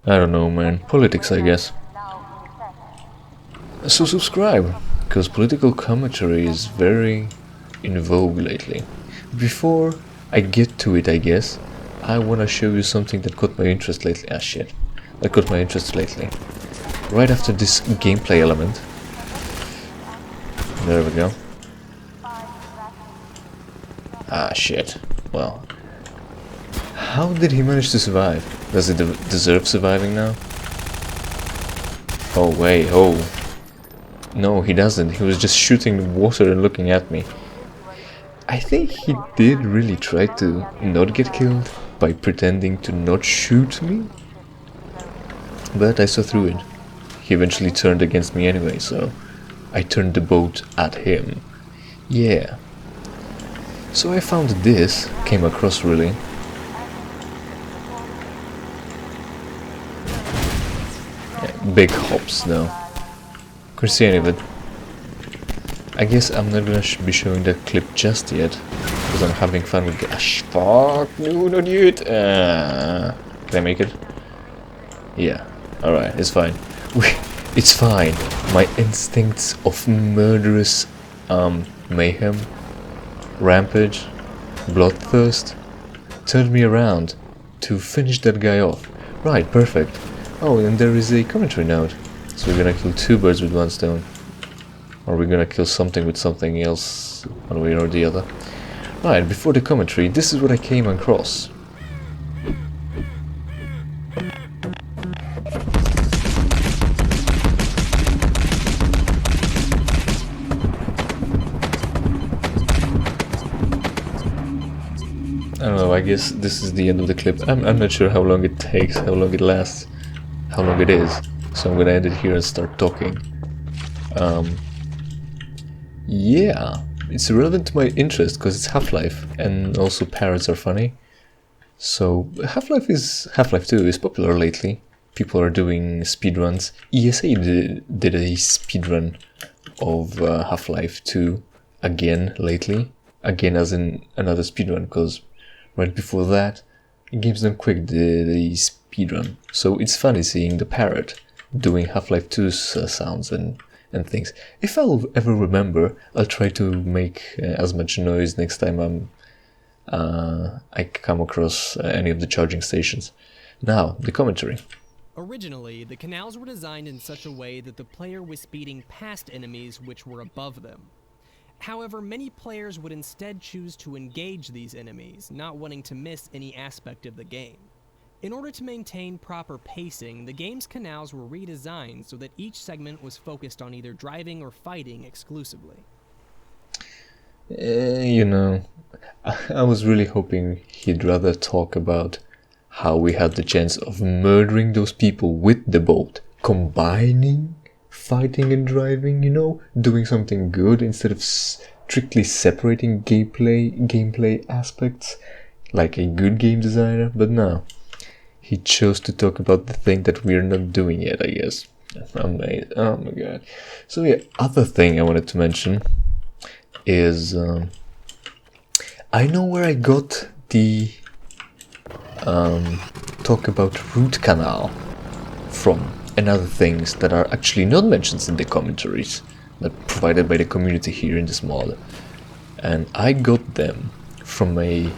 I don't know, man. Politics, I guess. So subscribe, because political commentary is very in vogue lately. Before I get to it, I guess, I wanna show you something that caught my interest lately. Ah, shit. That caught my interest lately. Right after this gameplay element. There we go. Ah, shit. Well. How did he manage to survive? Does he deserve surviving now? Oh, wait, oh. No, he doesn't. He was just shooting water and looking at me. I think he did really try to not get killed by pretending to not shoot me. But I saw through it. He eventually turned against me anyway, so I turned the boat at him. Yeah. So I found this, came across really. Yeah, big hops though. Couldn't see any of it. I guess I'm not gonna be showing that clip just yet, because I'm having fun with fuck, no, not yet. Can I make it? Yeah, alright, it's fine. It's fine. My instincts of murderous mayhem, rampage, bloodthirst turned me around to finish that guy off. Right, perfect. Oh, and there is a commentary note. So we're gonna kill two birds with one stone. Or we're gonna kill something with something else, one way or the other. Right, before the commentary, this is what I came across. I don't know, I guess this is the end of the clip. I'm not sure how long it takes, how long it lasts, how long it is. So I'm gonna end it here and start talking. Yeah, it's relevant to my interest because it's Half-Life, and also parrots are funny. So Half-Life 2 is popular lately. People are doing speedruns. ESA did a speedrun of Half-Life 2 again lately. Again as in another speedrun, because right before that, Games Done Quick did a speedrun. So it's funny seeing the parrot doing Half-Life 2's sounds and things. If I'll ever remember, I'll try to make as much noise next time I come across any of the charging stations. Now, the commentary. Originally, the canals were designed in such a way that the player was speeding past enemies which were above them. However, many players would instead choose to engage these enemies, not wanting to miss any aspect of the game. In order to maintain proper pacing, the game's canals were redesigned so that each segment was focused on either driving or fighting exclusively. You know, I was really hoping he'd rather talk about how we had the chance of murdering those people with the boat, combining fighting and driving, you know, doing something good instead of strictly separating gameplay aspects like a good game designer, but no. He chose to talk about the thing that we're not doing yet, I guess. Oh my god. So yeah, other thing I wanted to mention is I know where I got the talk about root canal from, and other things that are actually not mentioned in the commentaries that provided by the community here in this mod. And I got them from a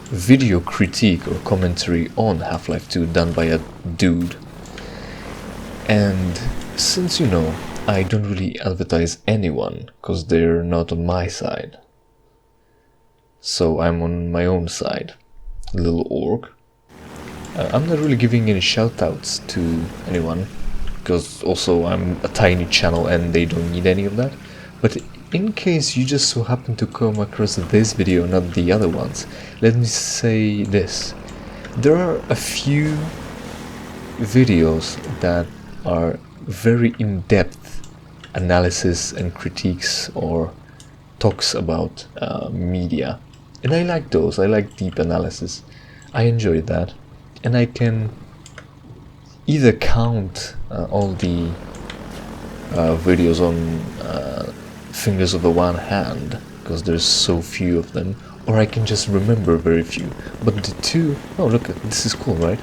video critique or commentary on Half-Life 2 done by a dude. And since, you know, I don't really advertise anyone because they're not on my side, so I'm on my own side, little org. I'm not really giving any shoutouts to anyone because also I'm a tiny channel and they don't need any of that. But in case you just so happen to come across this video, not the other ones, let me say this. There are a few videos that are very in-depth analysis and critiques or talks about media. And I like those, I like deep analysis. I enjoy that. And I can either count all the videos on fingers of the one hand, because there's so few of them, or I can just remember very few. But the two, oh look, this is cool, right?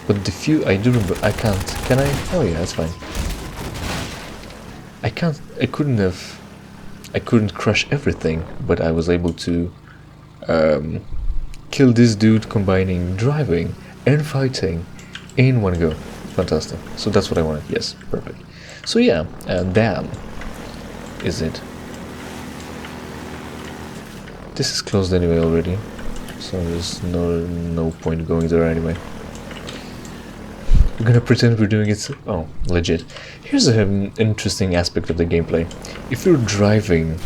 But the few I do remember, I can't. Can I? Oh yeah, that's fine. I can't. I couldn't crush everything, but I was able to kill this dude combining driving and fighting in one go. Fantastic. So that's what I wanted. Yes, perfect. So yeah, damn. Is it? This is closed anyway already, so there's no point going there anyway. We're gonna pretend we're doing it. Oh, legit. Here's an interesting aspect of the gameplay. If you're driving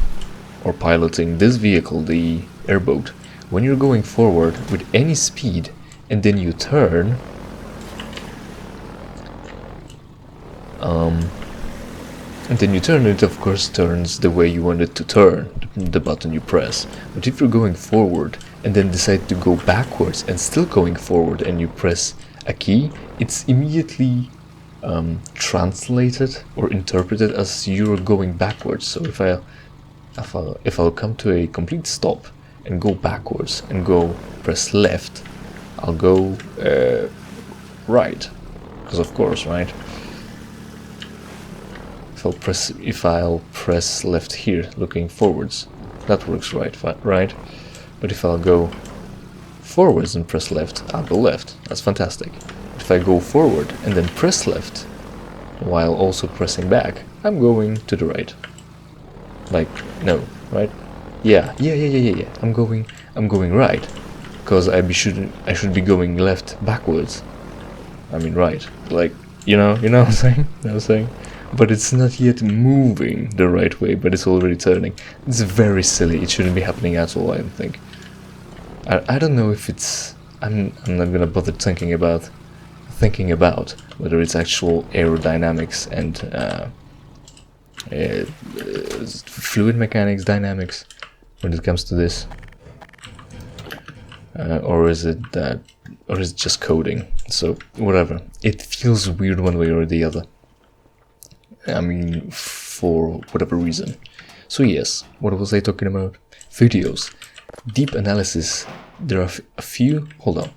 or piloting this vehicle, the airboat, when you're going forward with any speed and then you turn, it of course turns the way you want it to turn, the button you press. But if you're going forward and then decide to go backwards and still going forward and you press a key, it's immediately translated or interpreted as you're going backwards. So if I'll come to a complete stop and go backwards and go press left, I'll go right, because of course, right? If I'll press left here, looking forwards, that works right. But if I'll go forwards and press left, I'll go left. That's fantastic. If I go forward and then press left, while also pressing back, I'm going to the right. Like, no, right? Yeah. I'm going right, because I should be going left backwards. I mean right. Like, you know what I'm saying? You know what I'm saying? But it's not yet moving the right way, but it's already turning. It's very silly. It shouldn't be happening at all, I don't think. I don't know if it's... I'm not gonna bother thinking about whether it's actual aerodynamics and fluid mechanics, dynamics, when it comes to this. Or is it just coding? So, whatever. It feels weird one way or the other. I mean, for whatever reason. So yes, what was I talking about? Videos. Deep analysis. There are a few... Hold on.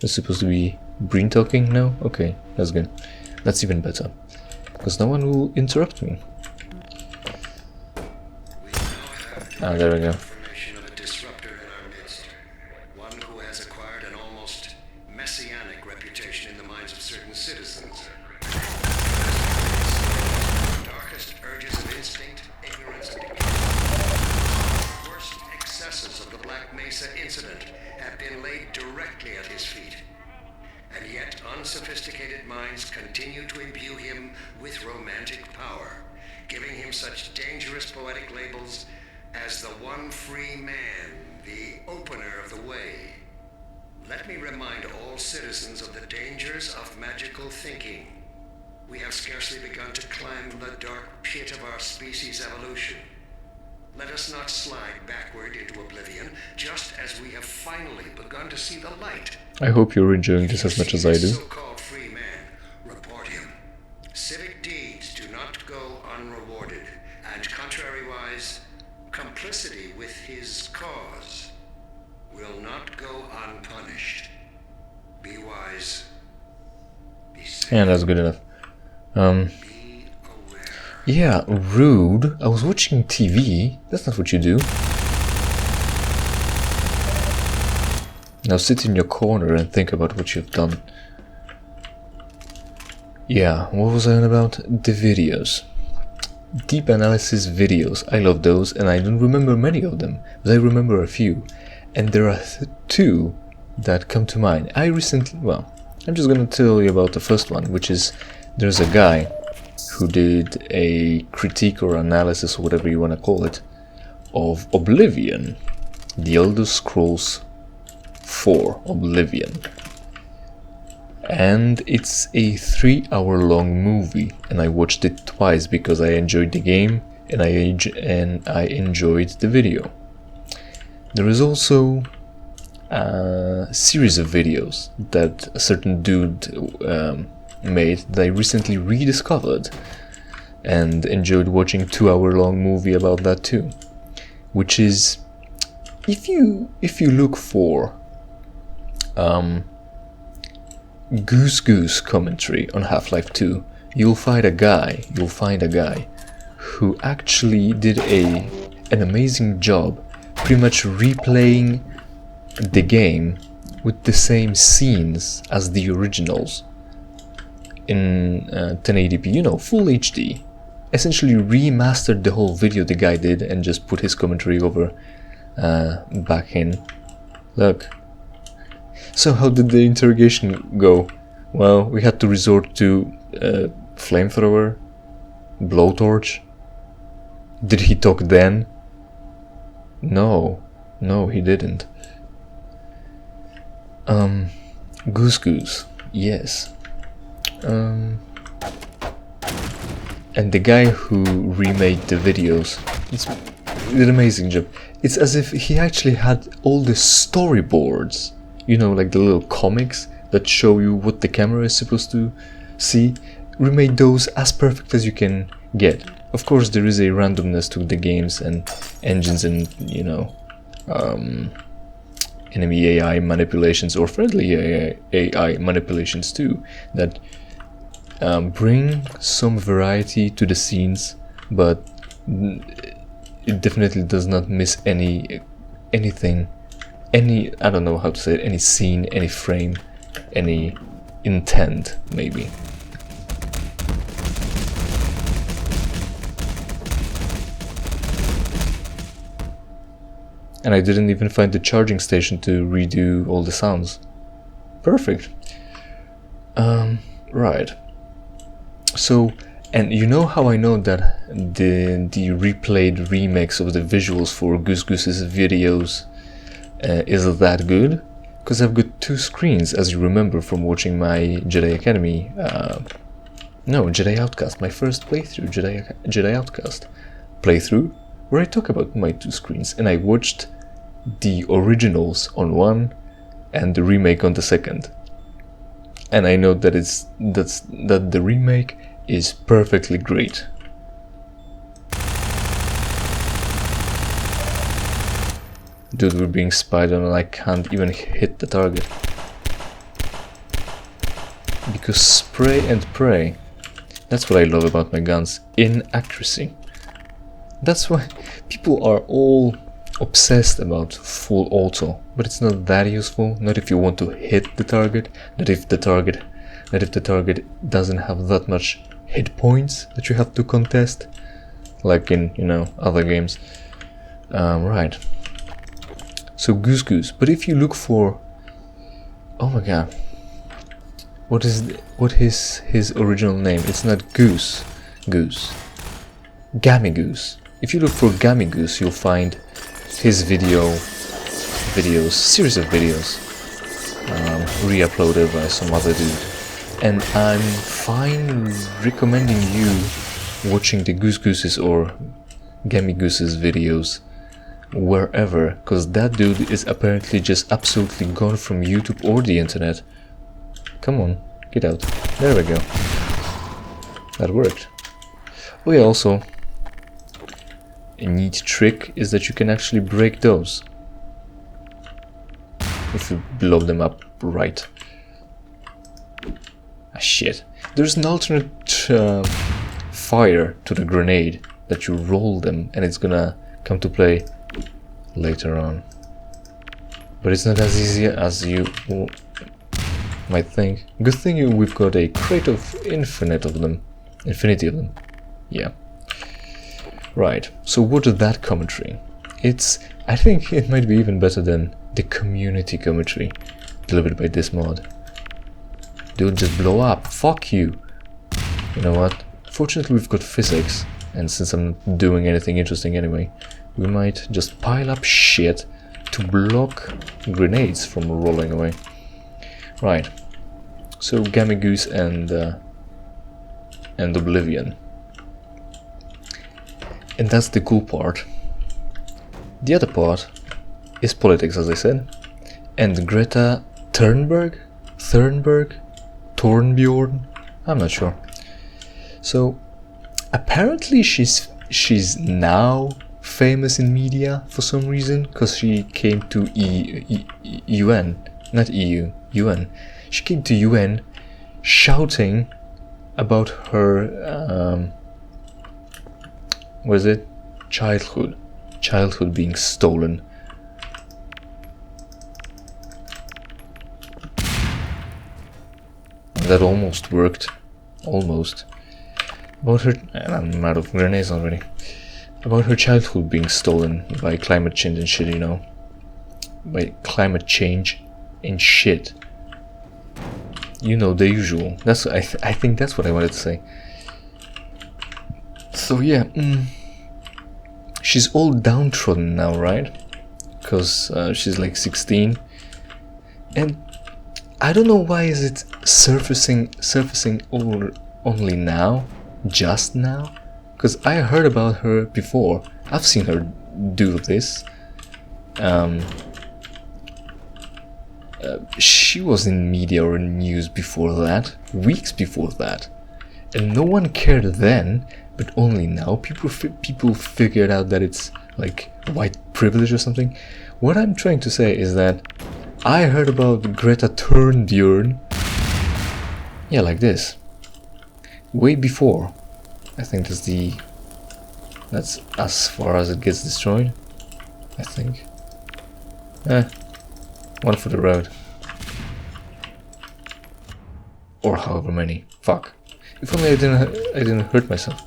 It's supposed to be Breen talking now? Okay, that's good. That's even better. Because no one will interrupt me. Ah, there we go. Incident have been laid directly at his feet, and yet unsophisticated minds continue to imbue him with romantic power, giving him such dangerous poetic labels as the one free man, the opener of the way. Let me remind all citizens of the dangers of magical thinking. We have scarcely begun to climb the dark pit of our species' evolution. Let us not slide backward into oblivion, just as we have finally begun to see the light. I hope you're enjoying this as much as I do. So-called free man, report him. Civic deeds do not go unrewarded, and contrariwise, complicity with his cause will not go unpunished. Be wise. Be safe. Yeah, that's good enough. Yeah, rude. I was watching TV. That's not what you do. Now sit in your corner and think about what you've done. Yeah, what was I on about? The videos. Deep analysis videos. I love those, and I don't remember many of them, but I remember a few. And there are two that come to mind. I'm just gonna tell you about the first one, which is there's a guy who did a critique or analysis, or whatever you want to call it, of Oblivion, The Elder Scrolls 4 Oblivion. And it's a 3-hour-long movie, and I watched it twice because I enjoyed the game and I enjoyed the video. There is also a series of videos that a certain dude made that I recently rediscovered and enjoyed watching. 2-hour-long movie about that too, which is, if you look for Goose commentary on Half-Life 2, you'll find a guy who actually did an amazing job pretty much replaying the game with the same scenes as the originals in 1080p, you know, full HD. Essentially remastered the whole video the guy did and just put his commentary over back in. Look. So how did the interrogation go? Well, we had to resort to flamethrower, blowtorch. Did he talk then? No, he didn't. Goose, yes. And the guy who remade the videos, did an amazing job. It's as if he actually had all the storyboards, you know, like the little comics that show you what the camera is supposed to see. Remade those as perfect as you can get. Of course, there is a randomness to the games and engines and, you know, enemy AI manipulations or friendly AI manipulations too, that bring some variety to the scenes, but it definitely does not miss anything, I don't know how to say it, any scene, any frame, any intent, maybe. And I didn't even find the charging station to redo all the sounds. Perfect. Right. So, and you know how I know that the replayed remix of the visuals for Goose's videos is that good? Because I've got two screens, as you remember from watching my Jedi Academy, Jedi Outcast, my first playthrough, Jedi Outcast playthrough, where I talk about my two screens, and I watched the originals on one and the remake on the second, and I know that that the remake is perfectly great. Dude, we're being spied on and I can't even hit the target because spray and pray. That's what I love about my guns, inaccuracy. That's why people are all obsessed about full auto, but it's not that useful. Not if you want to hit the target, not if the target doesn't have that much hit points that you have to contest, like in, you know, other games. Right. So Goose. But if you look for, oh my god, what is his original name? It's not Goose. Gammy Goose. If you look for Gammy Goose, you'll find his series of videos, re-uploaded by some other dude. And I'm fine recommending you watching the Goose's or Gammy Goose's videos wherever, because that dude is apparently just absolutely gone from YouTube or the internet. Come on, get out. There we go. That worked. Oh yeah, also, a neat trick is that you can actually break those if you blow them up right. Ah, shit. There's an alternate fire to the grenade that you roll them and it's gonna come to play later on. But it's not as easy as you might think. Good thing we've got a crate of infinity of them. Yeah. Right, so what is that commentary? I think it might be even better than the community commentary delivered by this mod. Dude, just blow up, fuck you! You know what? Fortunately we've got physics, and since I'm not doing anything interesting anyway, we might just pile up shit to block grenades from rolling away. Right, so Gammy Goose and Oblivion. And that's the cool part. The other part is politics, as I said. And Greta Thunberg? Thornbjorn? I'm not sure. So, apparently she's now famous in media for some reason, because she came to UN, not EU, UN. She came to UN shouting about her what is it? Childhood being stolen. That almost worked. Almost. About her, and I'm out of grenades already. About her childhood being stolen by climate change and shit, you know. By climate change and shit. You know, the usual. That's I think that's what I wanted to say. So yeah, she's all downtrodden now, right? Because she's like 16, and I don't know why is it surfacing only now, just now. Because I heard about her before. I've seen her do this. She was in media or news before that, weeks before that, and no one cared then. But only now people figured out that it's like white privilege or something. What I'm trying to say is that I heard about Greta Thunberg, yeah, like this, way before. I think that's as far as it gets destroyed, I think. One for the road. Or however many. Fuck. If only I didn't hurt myself.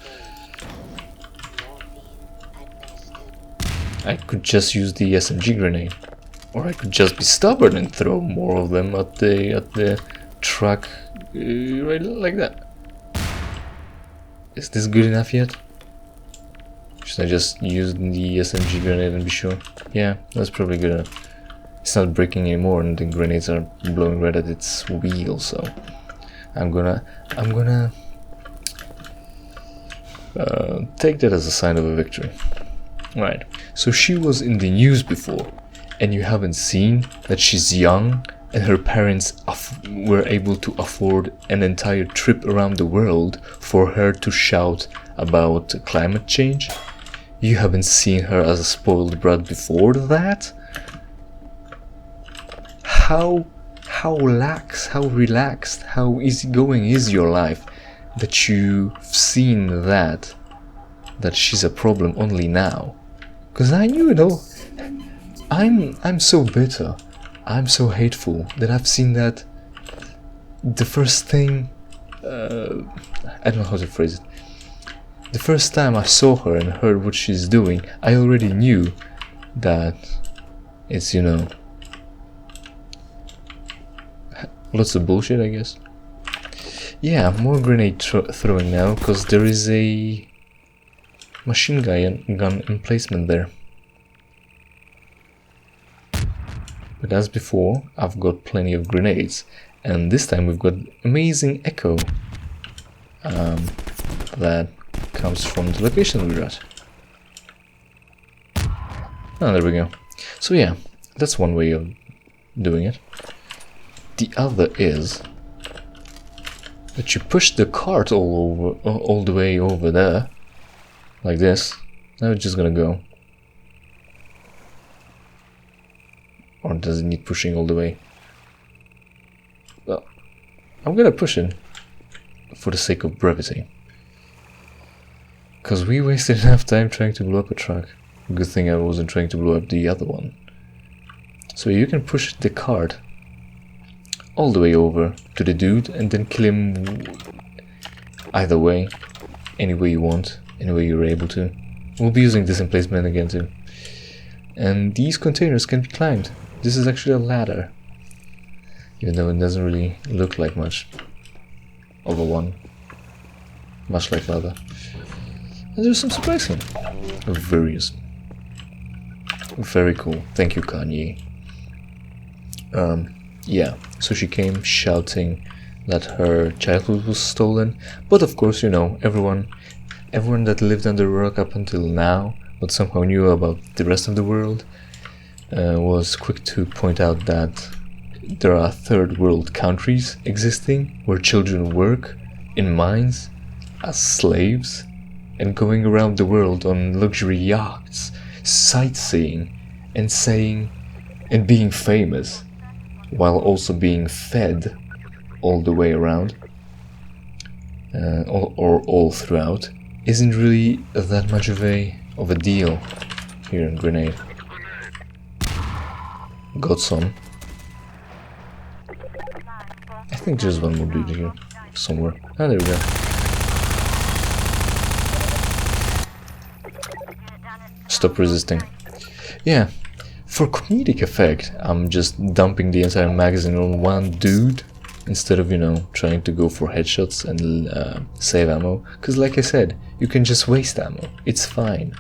I could just use the SMG grenade. Or I could just be stubborn and throw more of them at the truck, right like that. Is this good enough yet? Should I just use the SMG grenade and be sure? Yeah, that's probably good enough. It's not breaking anymore and the grenades are blowing right at its wheel, so I'm gonna take that as a sign of a victory. Right, so she was in the news before, and you haven't seen that she's young and her parents were able to afford an entire trip around the world for her to shout about climate change? You haven't seen her as a spoiled brat before that? How lax, how relaxed, how easygoing is your life that you've seen that she's a problem only now? Because I knew, you know, I'm so bitter, I'm so hateful that I've seen that the first thing, I don't know how to phrase it. The first time I saw her and heard what she's doing, I already knew that it's, you know, lots of bullshit, I guess. Yeah, more grenade throwing now, because there is a machine gun emplacement there. But as before, I've got plenty of grenades, and this time we've got amazing echo that comes from the location we're at. Oh, there we go. So yeah, that's one way of doing it. The other is that you push the cart all the way over there, like this. Now it's just gonna go. Or does it need pushing all the way? Well, I'm gonna push it for the sake of brevity. Because we wasted enough time trying to blow up a truck. Good thing I wasn't trying to blow up the other one. So you can push the cart all the way over to the dude and then kill him either way, any way you want, any way you're able to. We'll be using this emplacement again too. And these containers can be climbed. This is actually a ladder, even though it doesn't really look like much of a one, much like leather. And there's some supplies here. Various. Very cool. Thank you, Kanye. Yeah, so she came shouting that her childhood was stolen, but of course, you know, everyone that lived under a rock up until now, but somehow knew about the rest of the world, was quick to point out that there are third world countries existing where children work in mines as slaves and going around the world on luxury yachts, sightseeing and saying and being famous, while also being fed all the way around, or all throughout, isn't really that much of a deal. Here, grenade. Got some. I think there's one more dude here somewhere. Ah, there we go. Stop resisting. Yeah, for comedic effect, I'm just dumping the entire magazine on one dude instead of, you know, trying to go for headshots and save ammo. Because like I said, you can just waste ammo. It's fine.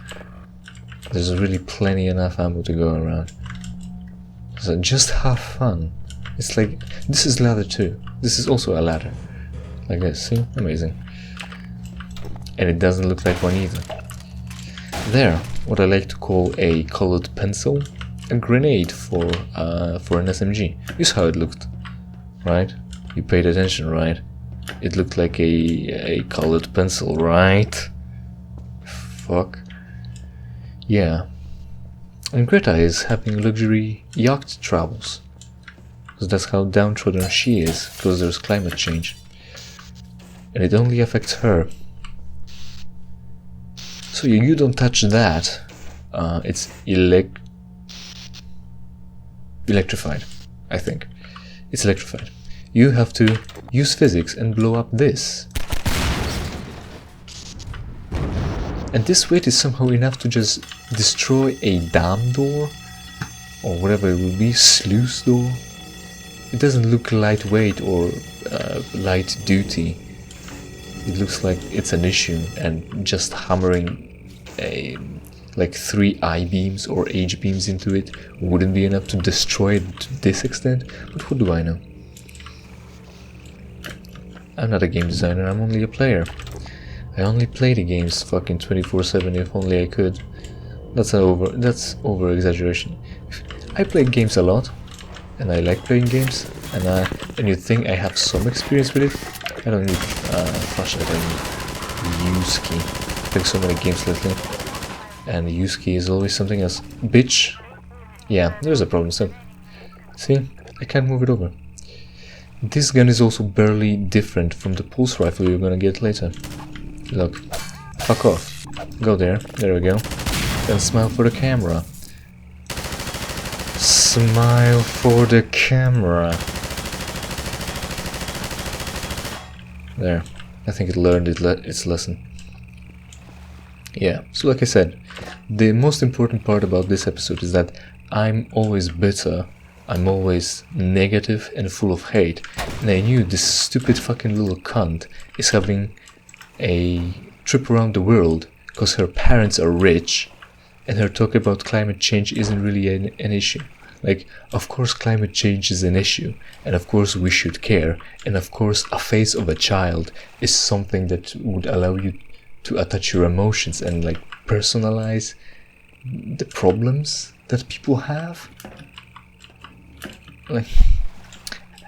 There's really plenty enough ammo to go around. So just have fun. It's like, this is ladder 2. This is also a ladder. Like this, see? Amazing. And it doesn't look like one either. There, what I like to call a colored pencil. A grenade for an SMG. Here's how it looked. Right? You paid attention, right? It looked like a colored pencil, right? Fuck. Yeah. And Greta is having luxury yacht travels. Because that's how downtrodden she is, because there's climate change. And it only affects her. So you don't touch that. It's electrified, I think. It's electrified. You have to use physics and blow up this. And this weight is somehow enough to just destroy a dam door, or whatever it will be, sluice door. It doesn't look lightweight or light duty. It looks like it's an issue, and just hammering like 3 I-beams or H-beams into it wouldn't be enough to destroy it to this extent. But what do I know? I'm not a game designer, I'm only a player. I only play the games fucking 24/7 if only I could. That's over exaggeration. I play games a lot, and I like playing games, and you think I have some experience with it. I don't need flashlight, I need use-key. I play so many games lately, and the use-key is always something else. Bitch! Yeah, there's a problem, so. See? I can't move it over. This gun is also barely different from the pulse rifle you're gonna get later. Look. Fuck off. Go there. There we go. Then smile for the camera. Smile for the camera. There. I think it learned its lesson. Yeah, so like I said, the most important part about this episode is that I'm always bitter, I'm always negative and full of hate, and I knew this stupid fucking little cunt is having a trip around the world because her parents are rich, and her talk about climate change isn't really an issue. Like, of course climate change is an issue, and of course we should care, and of course a face of a child is something that would allow you to attach your emotions and like personalize the problems that people have. Like,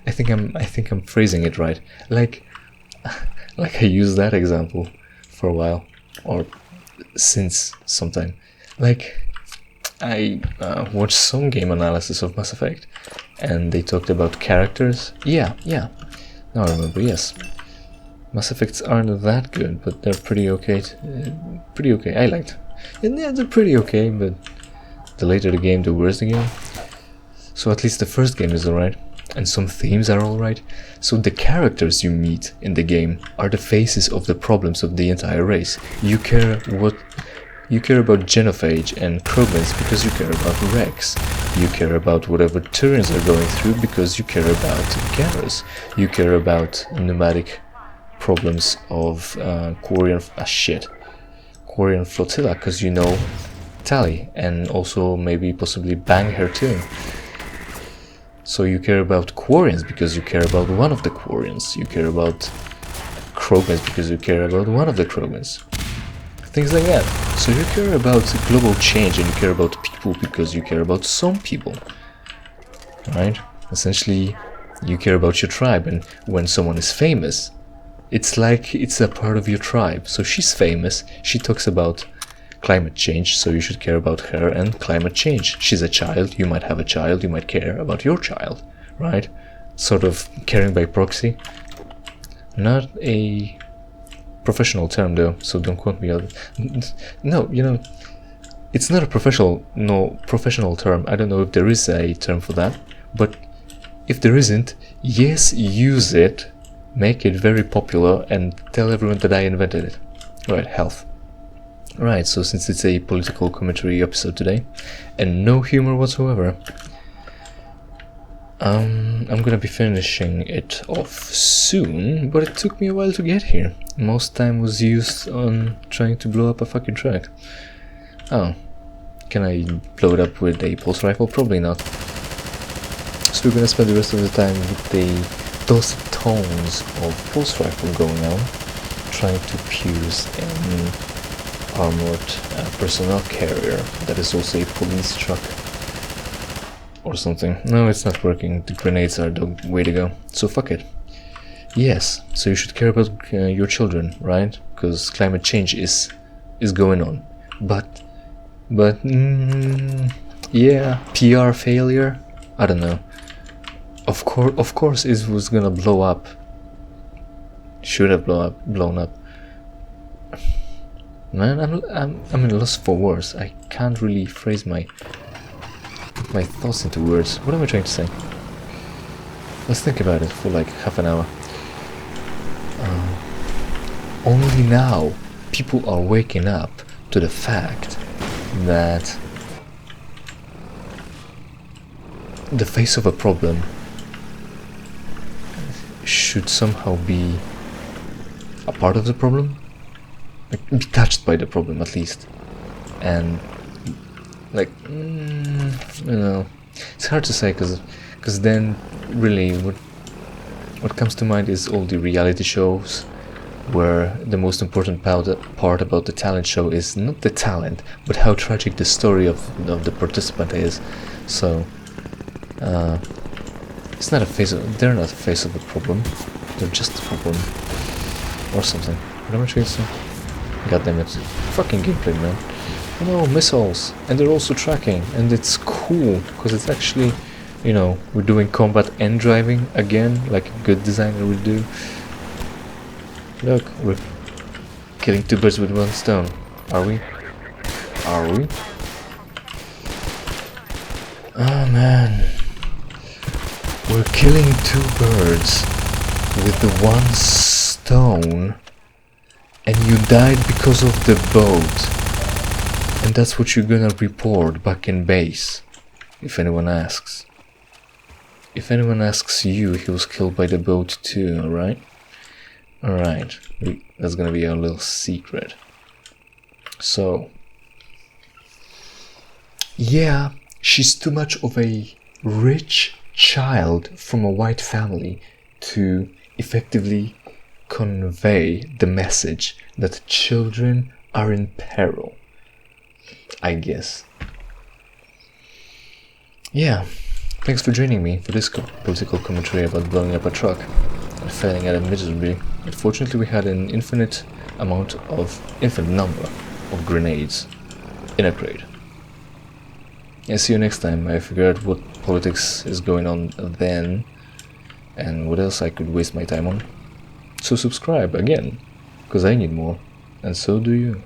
I think I'm phrasing it right. Like I used that example for a while, or since some time. Like, I watched some game analysis of Mass Effect, and they talked about characters. Yeah. Now I remember. Yes. Mass Effects aren't that good, but they're pretty okay. Pretty okay. I liked. And yeah, they're pretty okay, but the later the game, the worse the game. So at least the first game is alright, and some themes are alright. So the characters you meet in the game are the faces of the problems of the entire race. You care about genophage and Krogans because you care about Rex. You care about whatever Turians are going through because you care about Garrus. You care about pneumatic problems of Quarian flotilla because you know Tali, and also maybe possibly bang her too. So you care about Quarians because you care about one of the Quarians. You care about Krogans because you care about one of the Krogans. Things like that. So you care about global change, and you care about people because you care about some people. Right? Essentially, you care about your tribe, and when someone is famous, it's like it's a part of your tribe. So she's famous, she talks about climate change, so you should care about her and climate change. She's a child, you might have a child, you might care about your child, right? sort of caring by proxy. Not a professional term though, so don't quote me on it. No, you know, it's not a professional term. I don't know if there is a term for that, but if there isn't, yes, use it, make it very popular, and tell everyone that I invented it. Right, health. Right, so since it's a political commentary episode today, and no humor whatsoever, I'm gonna be finishing it off soon, but it took me a while to get here. Most time was used on trying to blow up a fucking truck. Oh, can I blow it up with a pulse rifle? Probably not. So we're gonna spend the rest of the time with the dulcet tones of pulse rifle going on, trying to pierce an armored personnel carrier that is also a police truck. Or something. No, it's not working. The grenades are the way to go. So fuck it. Yes, so you should care about your children, right? Because climate change is going on. But yeah, PR failure. I don't know. Of course, it was gonna blow up. Should have blown up. Man, I'm in loss for words. I can't really phrase my thoughts into words. What am I trying to say? Let's think about it for like half an hour. Only now people are waking up to the fact that the face of a problem should somehow be a part of the problem, like, be touched by the problem at least, and like, you know, it's hard to say because then really what comes to mind is all the reality shows where the most important part about the talent show is not the talent but how tragic the story of the participant is. So it's not a face of, they're not a face of the problem, they're just a problem or something. What am I trying to say? God damn it, fucking gameplay, man. No, missiles, and they're also tracking, and it's cool because it's actually, you know, we're doing combat and driving again, like a good designer would do. Look, we're killing two birds with one stone. Are we? Are we? Oh man, we're killing two birds with the one stone, and you died because of the boat. And that's what you're gonna report back in base, if anyone asks. If anyone asks you, he was killed by the boat too, alright? Alright, that's gonna be our little secret. So, yeah, she's too much of a rich child from a white family to effectively convey the message that children are in peril, I guess. Yeah, thanks for joining me for this political commentary about blowing up a truck and failing at it miserably. Unfortunately, we had an infinite number of grenades in a crate. Yeah, see you next time. I figured out what politics is going on then and what else I could waste my time on. So subscribe again, because I need more, and so do you.